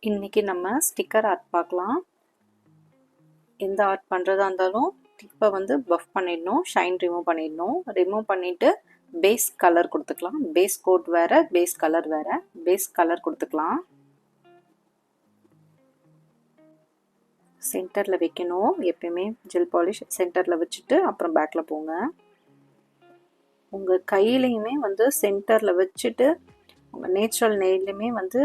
இன்னைக்கு நம்ம sticker art பார்க்கலாம். எந்த ஆர்ட் பண்ணுறதா இருந்தாலும் டிப்பை வந்து பஃப் பண்ணிடணும், ஷைன் ரிமூவ் பண்ணிவிட்டு பேஸ் கலர் கொடுத்துக்கலாம். பேஸ் கோட் வேறு, பேஸ் கலர் வேறு. பேஸ் கலர் கொடுத்துக்கலாம். சென்டரில் வைக்கணும். எப்பயுமே ஜெல் பாலிஷ் சென்டரில் வச்சுட்டு அப்புறம் பேக்கில் போங்க. உங்கள் கையிலையுமே வந்து சென்டரில் வச்சுட்டு, உங்கள் நேச்சுரல் நெயிலையுமே வந்து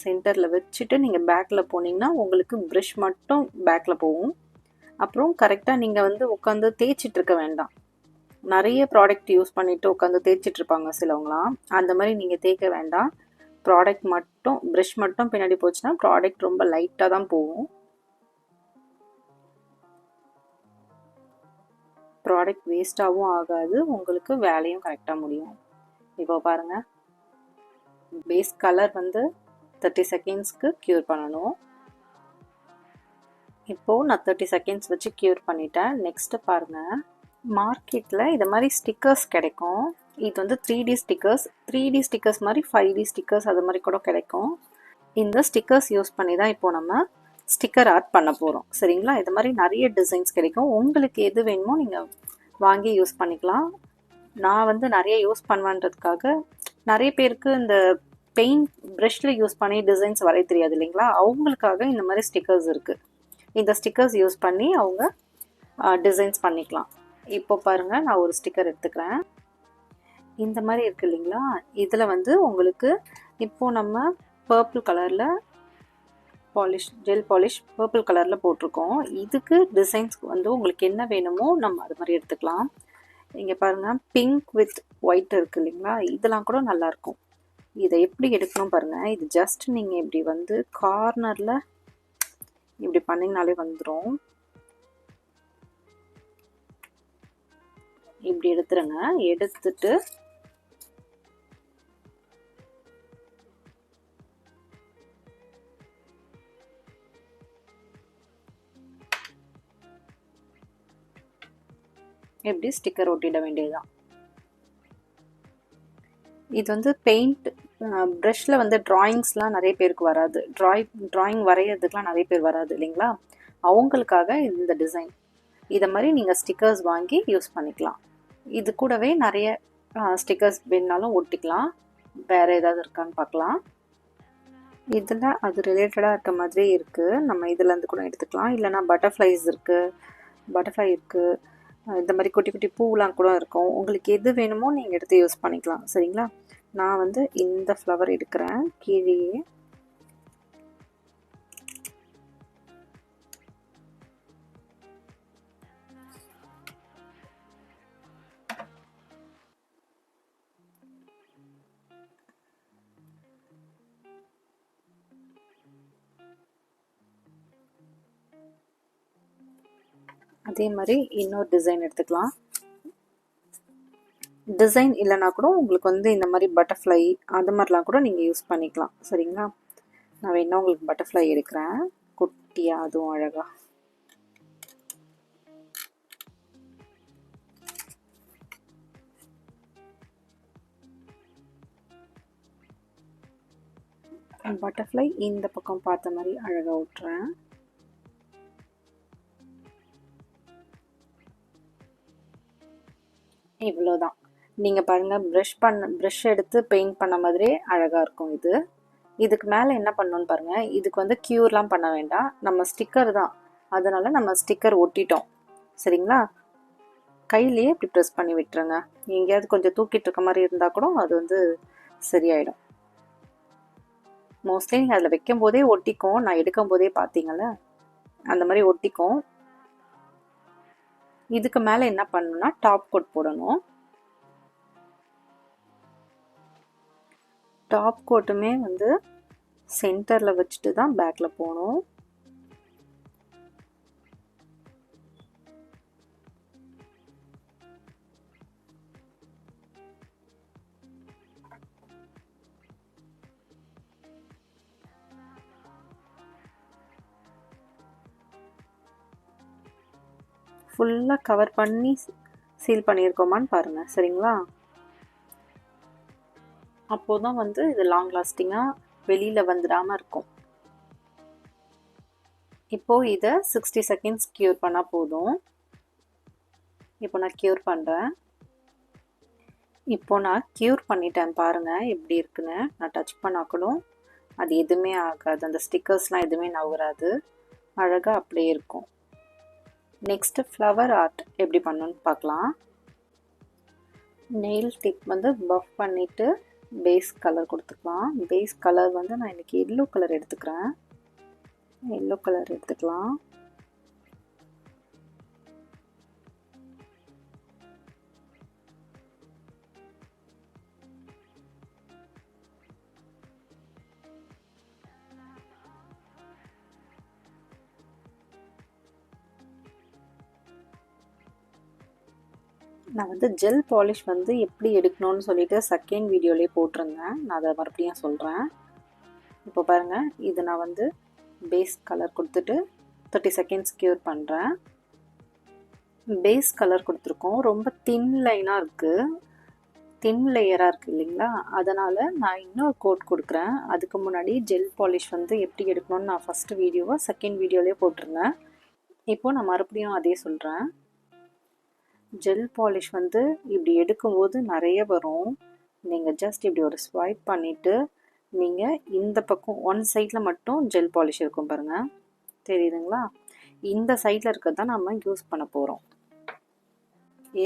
சென்டரில் வச்சுட்டு நீங்கள் பேக்கில் போனீங்கன்னா உங்களுக்கு ப்ரஷ் மட்டும் பேக்கில் போகும். அப்புறம் கரெக்டாக நீங்கள் வந்து உட்காந்து தேய்ச்சிட்ருக்க வேண்டாம். நிறைய ப்ராடக்ட் யூஸ் பண்ணிவிட்டு உட்காந்து தேய்ச்சிட்ருப்பாங்க சிலவங்களாம். அந்த மாதிரி நீங்கள் தேய்க்க வேண்டாம். ப்ராடக்ட் மட்டும், ப்ரஷ் மட்டும் பின்னாடி போச்சுன்னா ப்ராடக்ட் ரொம்ப லைட்டாக தான் போகும். ப்ராடக்ட் வேஸ்ட்டாகவும் ஆகாது, உங்களுக்கு வேலையும் கரெக்டாக முடியும். இப்போ பாருங்கள், பேஸ் கலர் வந்து 30 செகண்ட்ஸ்க்கு க்யூர் பண்ணணும். இப்போது நான் 30 செகண்ட்ஸ் வச்சு க்யூர் பண்ணிட்டேன். நெக்ஸ்ட்டு பாருங்கள், மார்க்கெட்டில் இது மாதிரி ஸ்டிக்கர்ஸ் கிடைக்கும். இது வந்து 3D ஸ்டிக்கர்ஸ், 3D ஸ்டிக்கர்ஸ் மாதிரி 5D ஸ்டிக்கர்ஸ் அது மாதிரி கூட கிடைக்கும். இந்த ஸ்டிக்கர்ஸ் யூஸ் பண்ணி தான் இப்போது நம்ம ஸ்டிக்கர் ஆர்ட் பண்ண போகிறோம். சரிங்களா? இது மாதிரி நிறைய டிசைன்ஸ் கிடைக்கும். உங்களுக்கு எது வேணுமோ நீங்கள் வாங்கி யூஸ் பண்ணிக்கலாம். நான் வந்து நிறைய யூஸ் பண்ணுவேன்றதுக்காக, நிறைய பேருக்கு இந்த பெயிண்ட் ப்ரஷில் யூஸ் பண்ணி டிசைன்ஸ் வரைய தெரியாது இல்லைங்களா? அவங்களுக்காக இந்த மாதிரி ஸ்டிக்கர்ஸ் இருக்குது. இந்த ஸ்டிக்கர்ஸ் யூஸ் பண்ணி அவங்க டிசைன்ஸ் பண்ணிக்கலாம். இப்போ பாருங்கள், நான் ஒரு ஸ்டிக்கர் எடுத்துக்கிறேன். இந்த மாதிரி இருக்குது இல்லைங்களா? இதில் வந்து உங்களுக்கு இப்போது நம்ம பர்பிள் கலரில் ஜெல் பாலிஷ் பர்பிள் கலரில் போட்டிருக்கோம். இதுக்கு டிசைன்ஸ்க்கு வந்து உங்களுக்கு என்ன வேணுமோ நம்ம அது மாதிரி எடுத்துக்கலாம். இங்கே பாருங்கள், பிங்க் வித் ஒயிட் இருக்குது இல்லைங்களா? இதெல்லாம் கூட நல்லாயிருக்கும். இதை எப்படி எடுக்கணும் பாருங்கள். இது ஜஸ்ட் நீங்கள் இப்படி வந்து கார்னரில் இப்படி பண்ணிங்கனாலே வந்துடும். இப்படி எடுத்துருங்க. எடுத்துட்டு எப்படி ஸ்டிக்கர் ஒட்டிட வேண்டியதுதான். இது வந்து பெயிண்ட் ப்ரஷில் வந்து ட்ராயிங்ஸ்லாம் நிறைய பேருக்கு வராது. ட்ராயிங் வரைகிறதுக்கெலாம் நிறைய பேர் வராது இல்லைங்களா? அவங்களுக்காக இந்த டிசைன். இதை மாதிரி நீங்கள் ஸ்டிக்கர்ஸ் வாங்கி யூஸ் பண்ணிக்கலாம். இது கூடவே நிறைய ஸ்டிக்கர்ஸ் வேணுனாலும் ஒட்டிக்கலாம். வேறு ஏதாவது இருக்கான்னு பார்க்கலாம். இதில் அது ரிலேட்டடாக இருக்க மாதிரி இருக்குது. நம்ம இதிலேருந்து கூட எடுத்துக்கலாம். இல்லைனா பட்டர்ஃப்ளை இருக்குது. இந்த மாதிரி குட்டி குட்டி பூவெலாம் கூட இருக்கும். உங்களுக்கு எது வேணுமோ நீங்கள் எடுத்து யூஸ் பண்ணிக்கலாம். சரிங்களா? நான் வந்து இந்த ஃப்ளவர் எடுக்கிறேன். கீழேயே அதே மாதிரி இன்னொரு டிசைன் எடுத்துக்கலாம். டிசைன் இல்லைனா கூட உங்களுக்கு வந்து இந்த மாதிரி பட்டர்ஃப்ளை அது மாதிரிலாம் கூட நீங்கள் யூஸ் பண்ணிக்கலாம். சரிங்களா? நான் வேணா உங்களுக்கு பட்டர்ஃப்ளை எடுக்கிறேன், குட்டியாக, அதுவும் அழகாக. பட்டர்ஃப்ளை இந்த பக்கம் பார்த்த மாதிரி அழகாக விட்டுறேன். இவ்வளோதான். நீங்கள் பாருங்கள், ப்ரஷ் எடுத்து பெயிண்ட் பண்ண மாதிரியே அழகாக இருக்கும் இது. இதுக்கு மேலே என்ன பண்ணணும்னு பாருங்கள். இதுக்கு வந்து க்யூர்லாம் பண்ண வேண்டாம், நம்ம ஸ்டிக்கர் தான். அதனால் நம்ம ஸ்டிக்கர் ஒட்டிட்டோம். சரிங்களா? கையிலேயே இப்படி ப்ரெஸ் பண்ணி விட்டுருங்க. எங்கேயாவது கொஞ்சம் தூக்கிட்டு இருக்க மாதிரி இருந்தால் கூட அது வந்து சரியாயிடும். மோஸ்ட்லி நீங்கள் அதில் வைக்கும் போதே ஒட்டிக்கும். நான் எடுக்கும் போதே பார்த்தீங்கள, அந்த மாதிரி ஒட்டிக்கும். இதுக்கு மேலே என்ன பண்ணணும்னா டாப் கோட் போடணும். டாப் கோட்டுமே வந்து சென்டரில் வச்சுட்டு தான் பேக்கில் போகணும். ஃபுல்லாக கவர் பண்ணி சீல் பண்ணியிருக்கோமான்னு பாருங்கள். சரிங்களா? அப்போது தான் வந்து இது லாங் லாஸ்டிங்காக வெளியில் வந்துடாமல் இருக்கும். இப்போது இதை 60 செகண்ட்ஸ் க்யூர் பண்ணால் போதும். இப்போ நான் க்யூர் பண்ணுறேன். இப்போ நான் க்யூர் பண்ணிட்டேன், பாருங்கள் எப்படி இருக்குன்னு. நான் டச் பண்ணாக்கூடும் அது எதுவுமே ஆகாது, அந்த ஸ்டிக்கர்ஸ்லாம் எதுவுமே நகராது, அழகாக அப்படியே இருக்கும். நெக்ஸ்ட்டு ஃப்ளவர் ஆர்ட் எப்படி பண்ணணுன்னு பார்க்கலாம். நெயில் டிப் வந்து பஃப் பண்ணிவிட்டு பேஸ் கலர் கொடுத்துக்கலாம். பேஸ் கலர் வந்து நான் இன்றைக்கி எல்லோ கலர் எடுத்துக்கிறேன். எல்லோ கலர் எடுத்துக்கலாம். நான் வந்து ஜெல் பாலிஷ் வந்து எப்படி எடுக்கணும்னு சொல்லிட்டு செகண்ட் வீடியோலேயே போட்டிருந்தேன். நான் அதை மறுபடியும் சொல்கிறேன். இப்போ பாருங்கள், இது நான் வந்து பேஸ் கலர் கொடுத்துட்டு 30 செகண்ட்ஸ் க்யூர் பண்ணுறேன். பேஸ் கலர் கொடுத்துருக்கோம், ரொம்ப தின் லைனாக இருக்குது, தின் லேயராக இருக்குது இல்லைங்களா, அதனால் நான் இன்னொரு கோட் கொடுக்குறேன். அதுக்கு முன்னாடி ஜெல் பாலிஷ் வந்து எப்படி எடுக்கணும்னு நான் ஃபஸ்ட்டு வீடியோவை செகண்ட் வீடியோலேயே போட்டிருந்தேன். இப்போது நான் மறுபடியும் அதே சொல்கிறேன். ஜெல் பாலிஷ் வந்து இப்படி எடுக்கும்போது நிறைய வரும். நீங்கள் ஜஸ்ட் இப்படி ஒரு ஸ்வைப் பண்ணிவிட்டு நீங்கள் இந்த பக்கம் ஒன் சைடில் மட்டும் ஜெல் பாலிஷ் இருக்கும் பாருங்கள், தெரியுதுங்களா? இந்த சைடில் இருக்கிறது தான் நம்ம யூஸ் பண்ண போகிறோம்.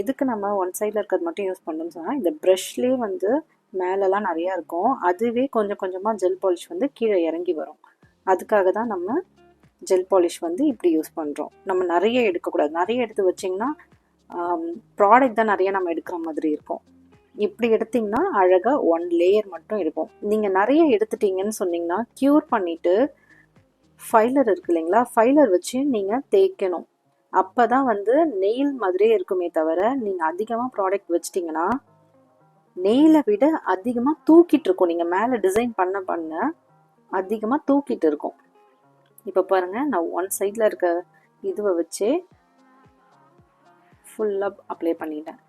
எதுக்கு நம்ம ஒன் சைடில் இருக்கிறது மட்டும் யூஸ் பண்ணணும்னு சொன்னால், இந்த ப்ரஷ்லேயே வந்து மேலெலாம் நிறையா இருக்கும், அதுவே கொஞ்சம் கொஞ்சமாக ஜெல் பாலிஷ் வந்து கீழே இறங்கி வரும். அதுக்காக தான் நம்ம ஜெல் பாலிஷ் வந்து இப்படி யூஸ் பண்ணுறோம். நம்ம நிறைய எடுக்கக்கூடாது, நிறைய எடுத்து வச்சிங்கன்னா ப்ராடக்ட் தான் நிறைய நம்ம எடுக்கிற மாதிரி இருக்கும். இப்படி எடுத்திங்கன்னா அழகாக ஒன் லேயர் மட்டும் எடுப்போம். நீங்கள் நிறைய எடுத்துட்டிங்கன்னு சொன்னிங்கன்னா க்யூர் பண்ணிவிட்டு ஃபைலர் இருக்கு இல்லைங்களா, ஃபைலர் வச்சு நீங்கள் தேய்க்கணும். அப்போ தான் வந்து நெயில் மாதிரியே இருக்குமே தவிர, நீங்கள் அதிகமாக ப்ராடக்ட் வச்சிட்டிங்கன்னா நெயிலை விட அதிகமாக தூக்கிட்டு இருக்கும். நீங்கள் மேலே டிசைன் பண்ண பண்ண அதிகமாக தூக்கிட்டு இருக்கும். இப்போ பாருங்கள், நான் ஒன் சைடில் இருக்க இதுவை வச்சு ஃபுல்லாக அப்ளை பண்ணிட்டேன்.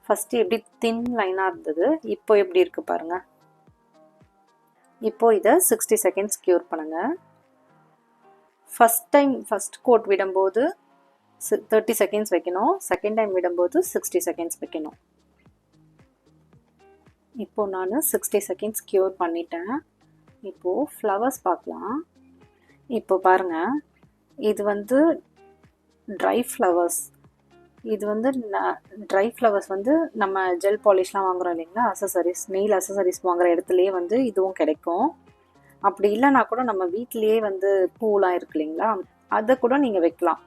ஃபஸ்ட்டு எப்படி தின் லைனாக இருந்தது, இப்போ எப்படி இருக்குது பாருங்கள். இப்போது இதை 60 செகண்ட்ஸ் க்யூர் பண்ணுங்கள். ஃபஸ்ட் கோட் விடும்போது 30 செகண்ட்ஸ் வைக்கணும், செகண்ட் டைம் விடும்போது 60 செகண்ட்ஸ் வைக்கணும். இப்போது நான் 60 செகண்ட்ஸ் க்யூர் பண்ணிட்டேன். இப்போது ஃப்ளவர்ஸ் பார்க்கலாம். இப்போ பாருங்கள், இது வந்து ட்ரை ஃப்ளவர்ஸ். இது வந்து ட்ரை ஃப்ளவர்ஸ் வந்து நம்ம ஜெல் பாலிஷ்லாம் வாங்குகிறோம் இல்லைங்களா, அசசரிஸ், நெயில் அசசரிஸ் வாங்குகிற இடத்துலையே வந்து இதுவும் கிடைக்கும். அப்படி இல்லைனா கூட நம்ம வீட்டிலையே வந்து பூலாம் இருக்கு இல்லைங்களா, அதை கூட நீங்கள் வைக்கலாம்.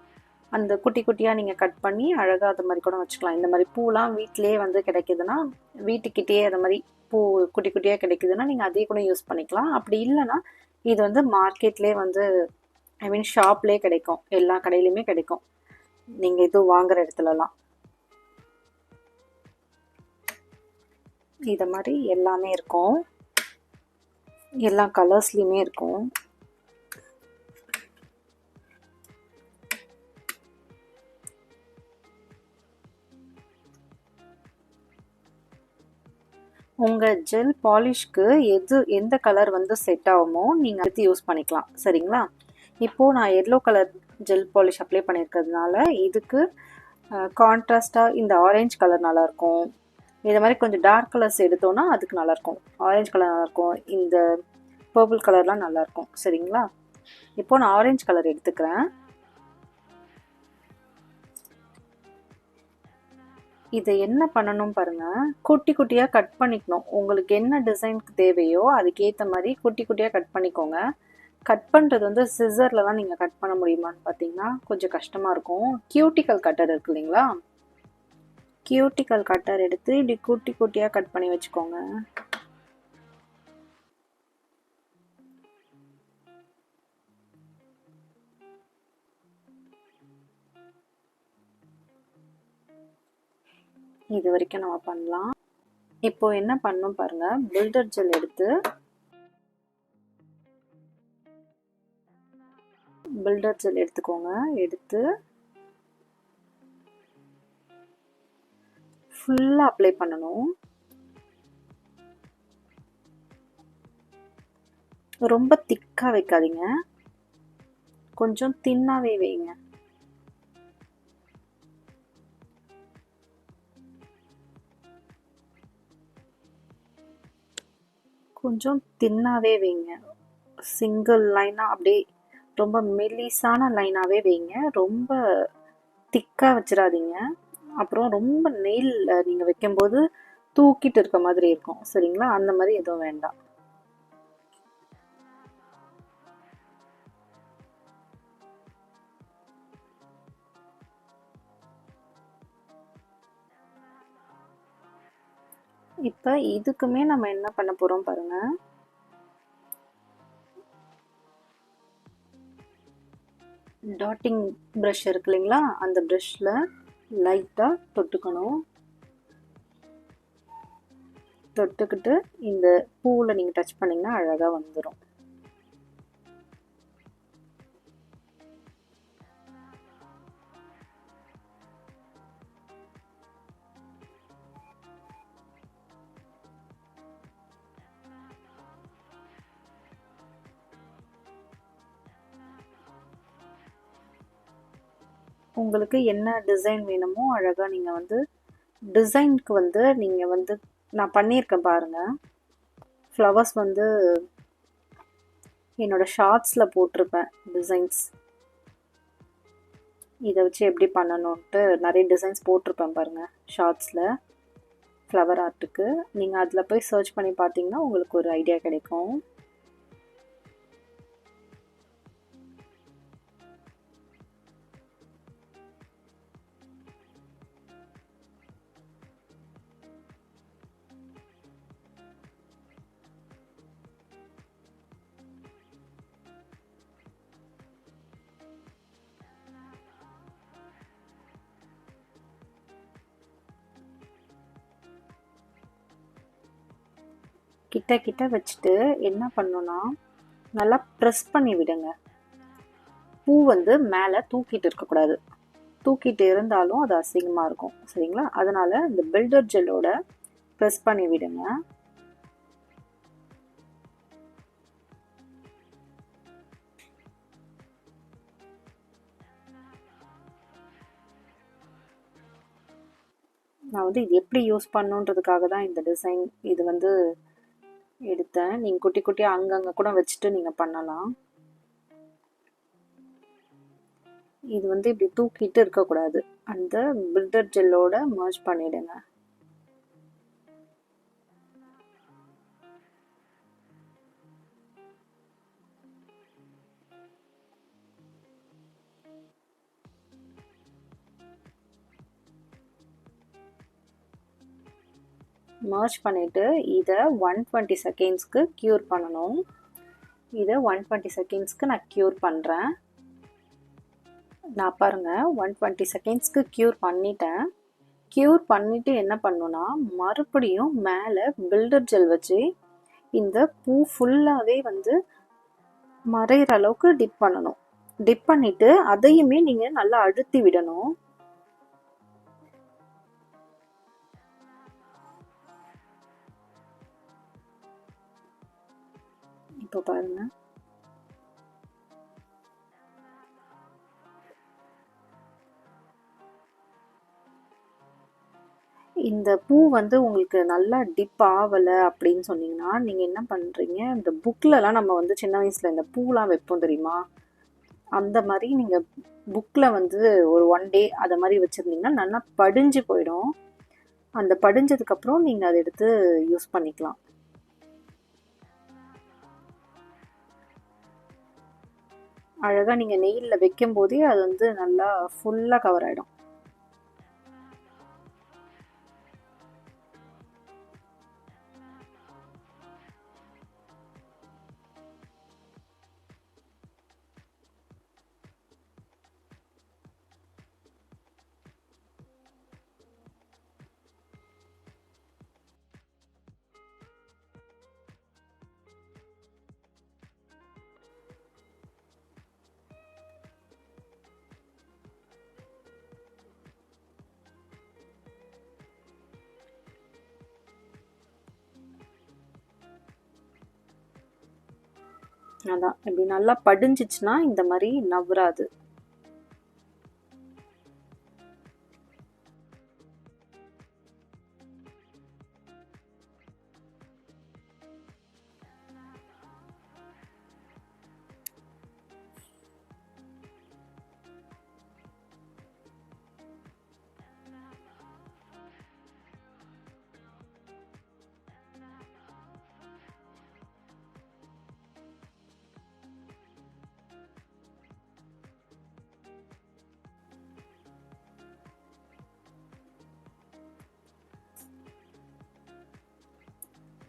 அந்த குட்டி குட்டியாக நீங்கள் கட் பண்ணி அழகாக அது மாதிரி கூட வச்சுக்கலாம். இந்த மாதிரி பூலாம் வீட்டிலையே வந்து கிடைக்குதுன்னா, வீட்டுக்கிட்டேயே அது மாதிரி பூ குட்டி குட்டியாக கிடைக்குதுன்னா நீங்கள் அதே கூட யூஸ் பண்ணிக்கலாம். அப்படி இல்லைன்னா இது வந்து மார்க்கெட்லேயே வந்து ஷாப்லேயே கிடைக்கும், எல்லா கடையிலையுமே கிடைக்கும், நீங்கள் இது வாங்குகிற இடத்துலலாம். இதை மாதிரி எல்லாமே இருக்கும், எல்லா கலர்ஸ்லேயுமே இருக்கும். உங்கள் ஜெல் பாலிஷ்க்கு எந்த கலர் வந்து செட் ஆகுமோ நீங்கள் எடுத்து யூஸ் பண்ணிக்கலாம், சரிங்களா? இப்போது நான் yellow colour gel polish apply பண்ணியிருக்கிறதுனால இதுக்கு கான்ட்ராஸ்டாக இந்த ஆரஞ்சு கலர் நல்லாயிருக்கும். இது மாதிரி கொஞ்சம் டார்க் கலர்ஸ் எடுத்தோன்னா அதுக்கு நல்லாயிருக்கும். ஆரஞ்சு கலர் நல்லாயிருக்கும், இந்த பர்பிள் கலர்லாம் நல்லாயிருக்கும், சரிங்களா? இப்போது நான் ஆரஞ்சு கலர் எடுத்துக்கிறேன். இதை என்ன பண்ணணும் பாருங்கள், குட்டி குட்டியாக கட் பண்ணிக்கணும். உங்களுக்கு என்ன டிசைனுக்கு தேவையோ அதுக்கேற்ற மாதிரி குட்டி குட்டியாக கட் பண்ணிக்கோங்க. கட் பண்ணுறது வந்து சிசர்லலாம் நீங்கள் கட் பண்ண முடியுமான்னு பார்த்தீங்கன்னா கொஞ்சம் கஷ்டமாக இருக்கும். கியூட்டிக்கல் கட்டர் இருக்கு இல்லைங்களா, கியூட்டிக்கல் கட்டர் எடுத்து இப்படி குட்டி குட்டியாக கட் பண்ணி வச்சுக்கோங்க. இது வரைக்கும் நம்ம பண்ணலாம். இப்போ என்ன பண்ணணும் பாருங்க, பில்டர் ஜெல் எடுத்து பில்டர் ஜெல் எடுத்துக்கோங்க. எடுத்து ஃபுல்லாக அப்ளை பண்ணணும். ரொம்ப திக்காக வைக்காதீங்க, கொஞ்சம் தின்னாவே வைங்க. கொஞ்சம் தின்னாவே வைங்க. சிங்கிள் லைனாக அப்படியே ரொம்ப மெலிசான லைனாகவே வைங்க. ரொம்ப திக்காக வச்சிடாதீங்க. அப்புறம் ரொம்ப நெயில் நீங்கள் வைக்கும்போது தூக்கிட்டு இருக்க மாதிரி இருக்கும். சரிங்களா? அந்த மாதிரி எதுவும் வேண்டாம். இப்போ இதுக்குமே நம்ம என்ன பண்ண போகிறோம் பாருங்க. டாட்டிங் ப்ரஷ் இருக்கு இல்லைங்களா, அந்த ப்ரஷ்ல லைட்டாக தொட்டுக்கணும். தொட்டுக்கிட்டு இந்த பூவில் நீங்கள் டச் பண்ணிங்கன்னா அழகாக வந்துடும். உங்களுக்கு என்ன டிசைன் வேணுமோ அழகாக நீங்கள் வந்து டிசைனுக்கு வந்து நீங்கள் வந்து நான் பண்ணியிருக்கேன் பாருங்கள். ஃப்ளவர்ஸ் வந்து என்னோடய ஷார்ட்ஸில் போட்டிருப்பேன் டிசைன்ஸ். இதை வச்சு எப்படி பண்ணணுன்ட்டு நிறைய டிசைன்ஸ் போட்டிருப்பேன் பாருங்கள் ஷார்ட்ஸில் ஃப்ளவர் ஆர்ட்டுக்கு. நீங்கள் அதில் போய் சர்ச் பண்ணி பார்த்தீங்கன்னா உங்களுக்கு ஒரு ஐடியா கிடைக்கும். கிட்ட கிட்ட வச்சுட்டு என்ன பண்ணணும்னா நல்லா ப்ரெஸ் பண்ணி விடுங்க. பூ வந்து மேலே தூக்கிட்டு இருக்கக்கூடாது. தூக்கிட்டு இருந்தாலும் அது அசிங்கமாக இருக்கும். சரிங்களா? அதனால் இந்த பில்டர் ஜெல்லோட ப்ரெஸ் பண்ணி விடுங்க. நான் வந்து இது எப்படி யூஸ் பண்ணுன்றதுக்காக தான் இந்த டிசைன் இது வந்து எடுத்தேன். நீங்கள் குட்டி குட்டியாக அங்கங்கே கூட வச்சுட்டு நீங்கள் பண்ணலாம். இது வந்து இப்படி தூக்கிட்டு இருக்கக்கூடாது. அந்த பில்டர் ஜெல்லோட மர்ஜ் பண்ணிடுங்க. மர்ஜ் பண்ணிவிட்டு இதை 120 செகண்ட்ஸ்க்கு க்யூர் பண்ணணும். இதை 120 செகண்ட்ஸ்க்கு நான் க்யூர் பண்ணுறேன். நான் பாருங்கள் 120 செகண்ட்ஸ்க்கு க்யூர் பண்ணிட்டேன். க்யூர் பண்ணிவிட்டு என்ன பண்ணணுன்னா மறுபடியும் மேலே பில்டர் ஜெல் வச்சு இந்த பூ ஃபுல்லாகவே வந்து மறையிற அளவுக்கு டிப் பண்ணணும். டிப் பண்ணிவிட்டு அதையுமே நீங்கள் நல்லா அழுத்தி விடணும். இப்போ பாருங்க, இந்த பூ வந்து உங்களுக்கு நல்லா டிப் ஆகலை அப்படின்னு சொன்னீங்கன்னா நீங்கள் என்ன பண்ணுறீங்க, இந்த புக்கிலலாம் நம்ம வந்து சின்ன வயசில் இந்த பூலாம் வைப்போம் தெரியுமா, அந்த மாதிரி நீங்கள் புக்கில் வந்து ஒரு 1 டே அதை மாதிரி வச்சுருந்தீங்கன்னா நல்லா படிஞ்சு போயிடும். அந்த படிஞ்சதுக்கப்புறம் நீங்கள் அதை எடுத்து யூஸ் பண்ணிக்கலாம். அழகாக நீங்கள் நெயிலில் வைக்கும் போதே அது வந்து நல்லா ஃபுல்லாக கவர் ஆகிடும். அதான் இப்படி நல்லா படிஞ்சிச்சுன்னா இந்த மாதிரி நவராது.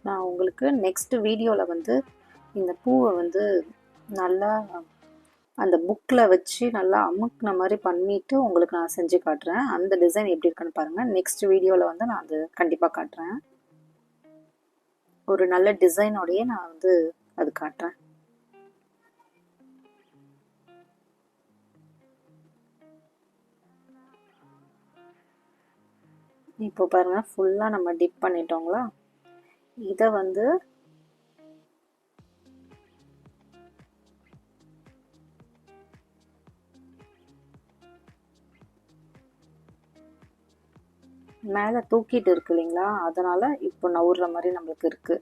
நான் உங்களுக்கு நெக்ஸ்ட் வீடியோவில் வந்து இந்த பூவை வந்து நல்லா அந்த புக்கில் வச்சு நல்லா அமுக்குன மாதிரி பண்ணிவிட்டு உங்களுக்கு நான் செஞ்சு காட்டுறேன். அந்த டிசைன் எப்படி இருக்குன்னு பாருங்கள். நெக்ஸ்ட் வீடியோவில் வந்து நான் அது கண்டிப்பாக காட்டுறேன். ஒரு நல்ல டிசைனோடையே நான் வந்து அது காட்டுறேன். இப்போ பாருங்க, ஃபுல்லாக நம்ம டிப் பண்ணிட்டோங்களா. இதை வந்து மேலே தூக்கிட்டு இருக்கு இல்லைங்களா, அதனால இப்போ நவுற மாதிரி நம்மளுக்கு இருக்கு.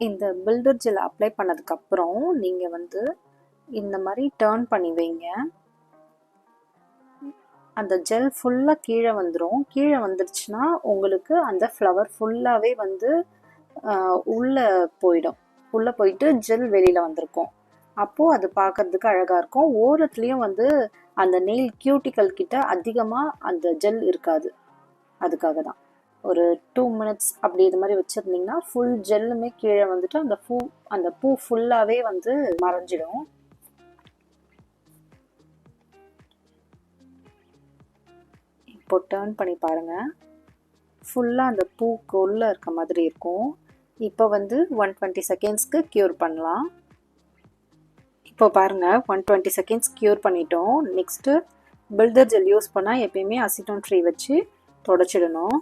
இந்த பில்டர் ஜெல் அப்ளை பண்ணதுக்கு அப்புறம் நீங்க வந்து இந்த மாதிரி டர்ன் பண்ணி வைங்க. அந்த ஜெல் ஃபுல்லா கீழே வந்துடும். கீழே வந்துருச்சுன்னா உங்களுக்கு அந்த ஃப்ளவர் ஃபுல்லாவே வந்து உள்ள போயிடும். உள்ள போயிட்டு ஜெல் வெளியில வந்திருக்கும். அப்போ அது பார்க்கறதுக்கு அழகா இருக்கும். ஓரத்துலயும் வந்து அந்த நெயில் கியூட்டிக்கல் கிட்ட அதிகமா அந்த ஜெல் இருக்காது. அதுக்காக தான் ஒரு 2 மினிட்ஸ் அப்படி இது மாதிரி வச்சிருந்தீங்கன்னா ஃபுல் ஜெல்லுமே கீழே வந்துட்டு அந்த பூ ஃபுல்லாவே வந்து மறைஞ்சிடும். இப்போ டர்ன் பண்ணி பாருங்க, ஃபுல்லா அந்த பூக்கு உள்ள இருக்க மாதிரி இருக்கும். இப்போ வந்து 120 செகண்ட்ஸ்க்கு கியூர் பண்ணலாம். இப்போ பாருங்க, 120 செகண்ட்ஸ் கியூர் பண்ணிட்டோம். நெக்ஸ்ட்டு பில்டர் ஜெல் யூஸ் பண்ணால் எப்பயுமே அசிட்டோன் ஃப்ரீ வச்சு தொடச்சிடணும்.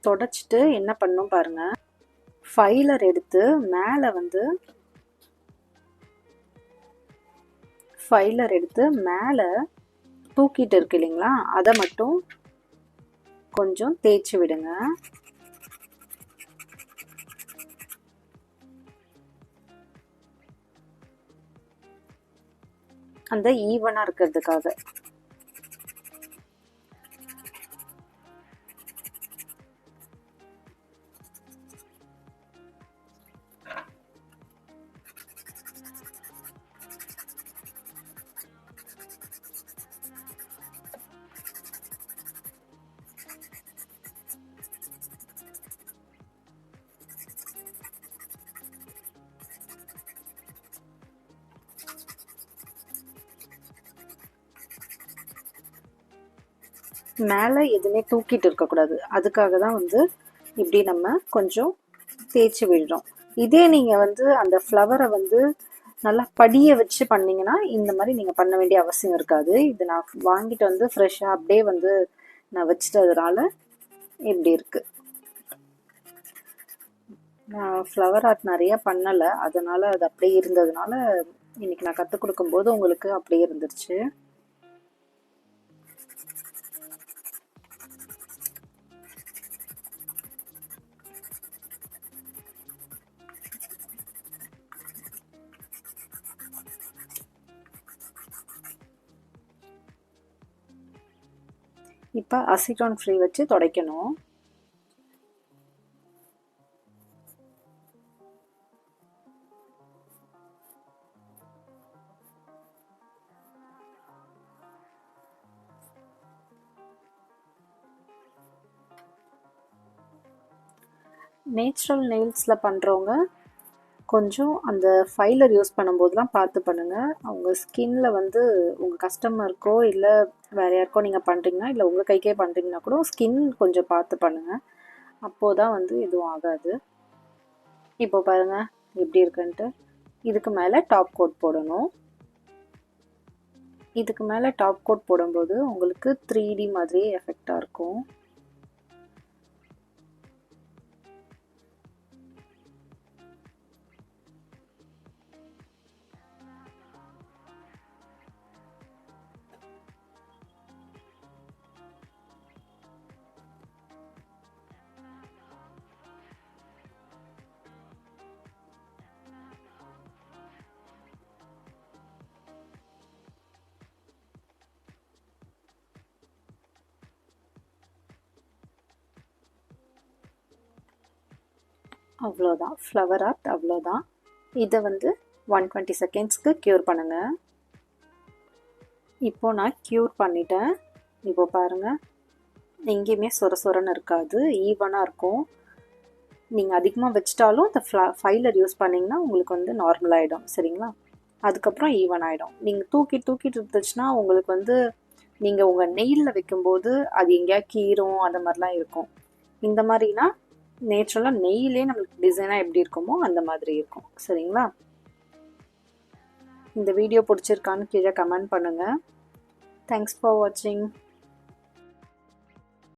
தொடச்சிட்டு என்ன பண்ணும் பாருங்க, ஃபைலர் எடுத்து மேலே தூக்கிட்டு இருக்கு இல்லைங்களா, அதை மட்டும் கொஞ்சம் தேய்ச்சி விடுங்க. அந்த ஈவனா இருக்கிறதுக்காக. மேலே எதுவுமே தூக்கிட்டு இருக்கக்கூடாது. அதுக்காக தான் வந்து இப்படி நம்ம கொஞ்சம் தேய்ச்சி விடுறோம். இதே நீங்கள் வந்து அந்த ஃப்ளவரை வந்து நல்லா படிய வச்சு பண்ணீங்கன்னா இந்த மாதிரி நீங்கள் பண்ண வேண்டிய அவசியம் இருக்காது. இது நான் வாங்கிட்டு வந்து ஃப்ரெஷ்ஷாக அப்படியே வந்து நான் வச்சிட்டதுனால இப்படி இருக்கு. நான் ஃப்ளவர் ஆர்ட் நிறைய பண்ணலை, அதனால அது அப்படியே இருந்ததுனால இன்னைக்கு நான் கற்றுக் கொடுக்கும்போது உங்களுக்கு அப்படியே இருந்துருச்சு. இப்போ அசிட்டோன் ஃப்ரீ வச்சு துடைக்கணும். நேச்சுரல் நெயில்ஸில் பண்ணுறவங்க கொஞ்சம் அந்த ஃபைலர் யூஸ் பண்ணும்போதெல்லாம் பார்த்து பண்ணுங்கள். அவங்க ஸ்கின்ல வந்து உங்கள் கஸ்டமருக்கோ இல்லை வேறு யாருக்கோ நீங்கள் பண்ணுறீங்கன்னா இல்லை உங்கள் கைக்கே பண்ணுறீங்கன்னா கூட ஸ்கின் கொஞ்சம் பார்த்து பண்ணுங்கள். அப்போது தான் வந்து எதுவும் ஆகாது. இப்போ பாருங்கள் எப்படி இருக்குன்ட்டு. இதுக்கு மேலே டாப் கோட் போடணும். இதுக்கு மேலே டாப் கோட் போடும்போது உங்களுக்கு 3D மாதிரியே எஃபெக்டாக இருக்கும். அவ்வளோதான், ஃப்ளவர் ஆர்ட் அவ்வளோதான். இதை வந்து 120 செகண்ட்ஸ்க்கு க்யூர் பண்ணுங்கள். இப்போது நான் க்யூர் பண்ணிட்டேன். இப்போ பாருங்கள், எங்கேயுமே சொர சொரன்னு இருக்காது, ஈவனாக இருக்கும். நீங்கள் அதிகமாக வச்சிட்டாலும் இந்த ஃபைலர் யூஸ் பண்ணிங்கன்னா உங்களுக்கு வந்து நார்மல் ஆகிடும். சரிங்களா? அதுக்கப்புறம் ஈவன் ஆகிடும். நீங்கள் தூக்கிட்டு இருந்துச்சுன்னா உங்களுக்கு வந்து நீங்கள் உங்கள் நெயிலில் வைக்கும்போது அது எங்கேயா கீரும் அந்த மாதிரிலாம் இருக்கும். இந்த மாதிரினா நேச்சுரலாக நெய்யிலே நம்மளுக்கு டிசைனாக எப்படி இருக்குமோ அந்த மாதிரி இருக்கும். சரிங்களா? இந்த வீடியோ பிடிச்சிருக்கான்னு கீழே கமெண்ட் பண்ணுங்கள். தேங்க்ஸ் ஃபார் வாட்சிங்.